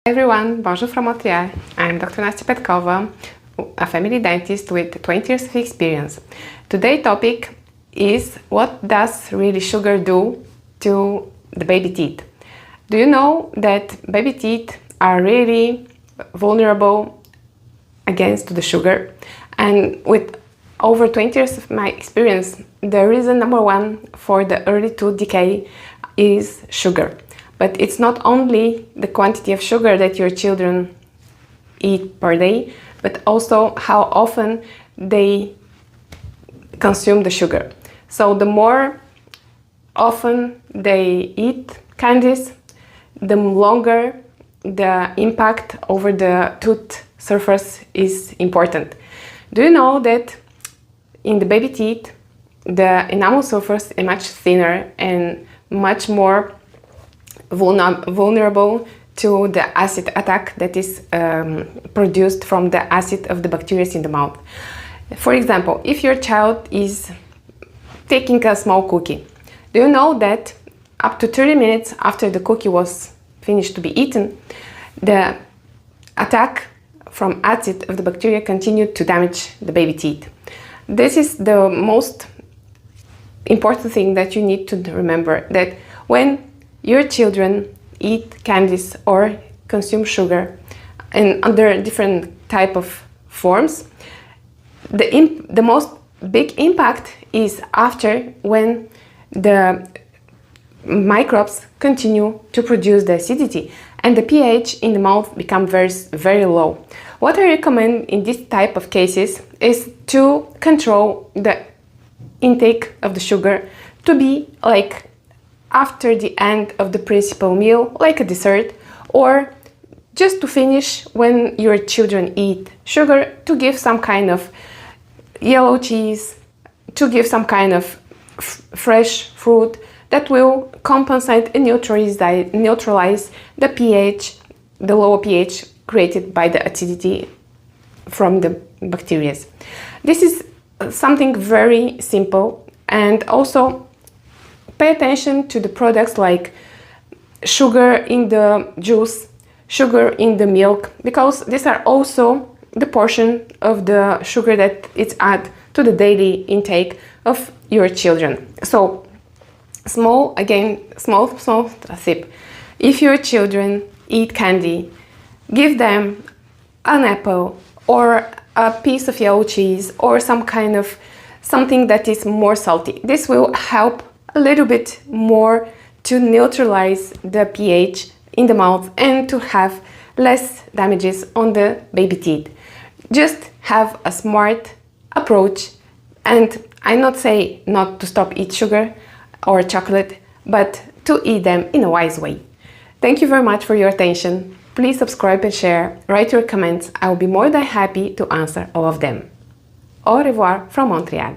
Hi everyone, bonjour from Montreal. I'm Dr. Nastia Petkova, a family dentist with 20 years of experience. Today's topic is what does really sugar do to the baby teeth? Do you know that baby teeth are really vulnerable against the sugar? And with over 20 years of my experience, the reason number one for the early tooth decay is sugar. But it's not only the quantity of sugar that your children eat per day, but also how often they consume the sugar. So the more often they eat candies, the longer the impact over the tooth surface is important. Do you know that in the baby teeth, the enamel surface is much thinner and much more vulnerable to the acid attack that is produced from the acid of the bacteria in the mouth. For example, if your child is taking a small cookie, do you know that up to 30 minutes after the cookie was finished to be eaten, the attack from acid of the bacteria continued to damage the baby teeth? This is the most important thing that you need to remember, that when your children eat candies or consume sugar and under different type of forms, the most big impact is after, when the microbes continue to produce the acidity and the pH in the mouth become very low. What I recommend in this type of cases is to control the intake of the sugar to be like after the end of the principal meal, like a dessert, or just to finish when your children eat sugar, to give some kind of yellow cheese, to give some kind of fresh fruit that will compensate and neutralize the pH, the lower pH created by the acidity from the bacteria. This is something very simple, and also pay attention to the products like sugar in the juice, sugar in the milk, because these are also the portion of the sugar that is added to the daily intake of your children. So small tip. If your children eat candy, give them an apple or a piece of yellow cheese or some kind of something that is more salty. This will help a little bit more to neutralize the pH in the mouth and to have less damages on the baby teeth. Just have a smart approach, and I not say not to stop eat sugar or chocolate, but to eat them in a wise way. Thank you very much for your attention. Please subscribe and share, write your comments. I will be more than happy to answer all of them. Au revoir from Montreal.